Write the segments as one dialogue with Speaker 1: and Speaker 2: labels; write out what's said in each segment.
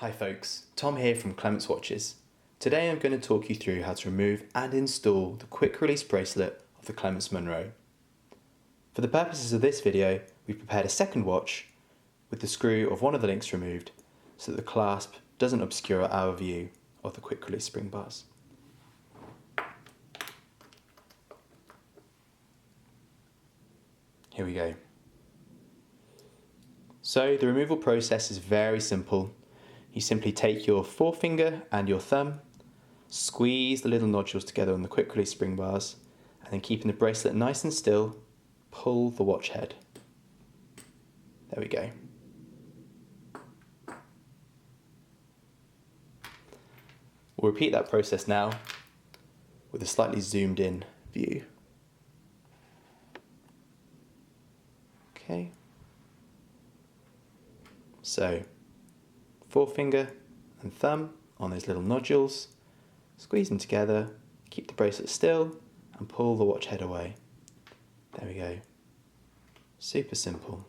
Speaker 1: Hi folks, Tom here from Clemence Watches. Today I'm going to talk you through how to remove and install the quick release bracelet of the Clemence Munro. For the purposes of this video, we've prepared a second watch with the screw of one of the links removed so that the clasp doesn't obscure our view of the quick release spring bars. Here we go. So the removal process is very simple. You simply take your forefinger and your thumb, squeeze the little nodules together on the quick release spring bars, and then keeping the bracelet nice and still, pull the watch head. There we go. We'll repeat that process now with a slightly zoomed in view. Okay. So, forefinger and thumb on those little nodules, squeeze them together, keep the bracelet still, and pull the watch head away. There we go. Super simple.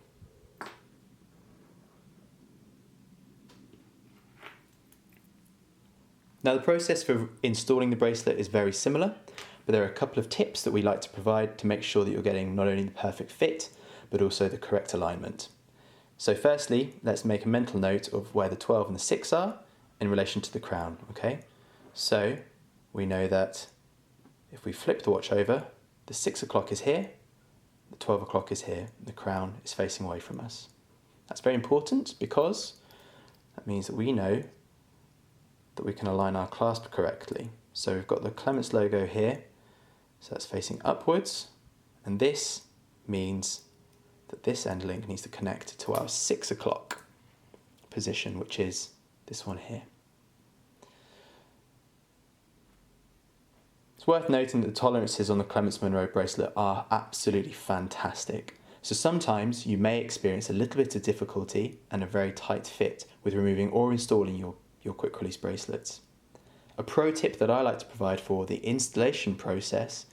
Speaker 1: Now the process for installing the bracelet is very similar, but there are a couple of tips that we like to provide to make sure that you're getting not only the perfect fit, but also the correct alignment. So firstly, let's make a mental note of where the 12 and the 6 are in relation to the crown, okay? So we know that if we flip the watch over, the 6 o'clock is here, the 12 o'clock is here, and the crown is facing away from us. That's very important because that means that we know that we can align our clasp correctly. So we've got the Clemence logo here, so that's facing upwards, and this means that this end link needs to connect to our 6 o'clock position, which is this one here. It's worth noting that the tolerances on the Clemence Munro bracelet are absolutely fantastic. So sometimes you may experience a little bit of difficulty and a very tight fit with removing or installing your quick release bracelets. A pro tip that I like to provide for the installation process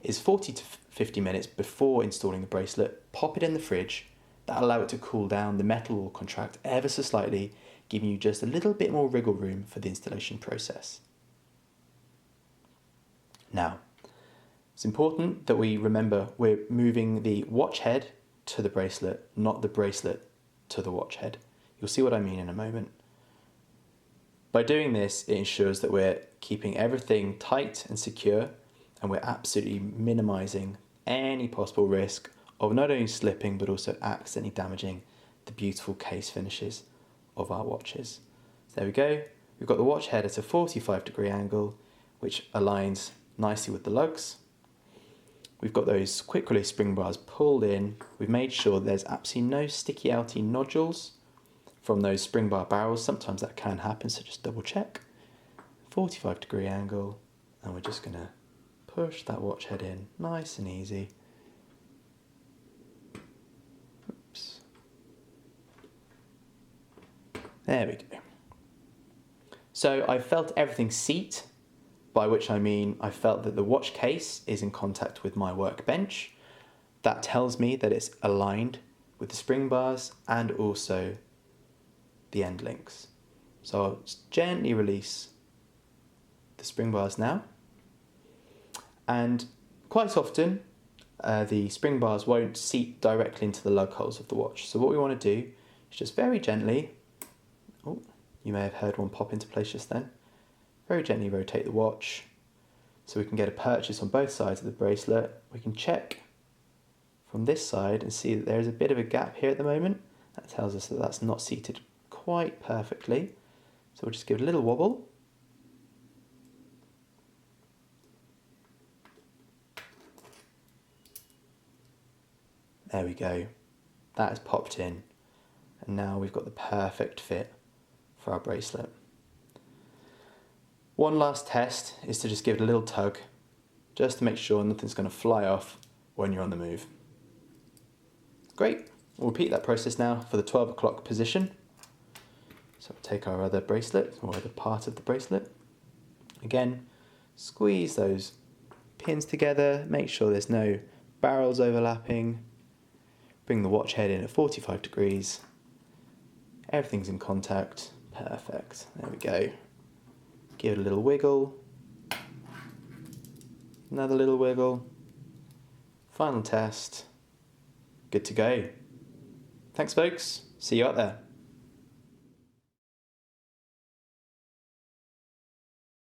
Speaker 1: is 40 to 50 minutes before installing the bracelet, pop it in the fridge. That'll allow it to cool down, the metal will contract ever so slightly, giving you just a little bit more wriggle room for the installation process. Now, it's important that we remember we're moving the watch head to the bracelet, not the bracelet to the watch head. You'll see what I mean in a moment. By doing this, it ensures that we're keeping everything tight and secure, and we're absolutely minimizing any possible risk of not only slipping but also accidentally damaging the beautiful case finishes of our watches. So there we go. We've got the watch head at a 45-degree angle, which aligns nicely with the lugs. We've got those quick release spring bars pulled in. We've made sure there's absolutely no sticky outy nodules from those spring bar barrels. Sometimes that can happen, so just double check. 45-degree angle, and we're just going to push that watch head in, nice and easy. Oops. There we go. So I felt everything seat, by which I mean I felt that the watch case is in contact with my workbench. That tells me that it's aligned with the spring bars and also the end links. So I'll just gently release the spring bars now. And quite often, the spring bars won't seat directly into the lug holes of the watch. So what we want to do is just very gently, oh, you may have heard one pop into place just then, very gently rotate the watch so we can get a purchase on both sides of the bracelet. We can check from this side and see that there is a bit of a gap here at the moment. That tells us that that's not seated quite perfectly. So we'll just give it a little wobble. There we go, that has popped in, and now we've got the perfect fit for our bracelet. One last test is to just give it a little tug, just to make sure nothing's going to fly off when you're on the move. Great, we'll repeat that process now for the 12 o'clock position. So we'll take our other bracelet, or other part of the bracelet. Again, squeeze those pins together, make sure there's no barrels overlapping. Bring the watch head in at 45 degrees. Everything's in contact. Perfect. There we go. Give it a little wiggle. Another little wiggle. Final test. Good to go. Thanks, folks. See you out there.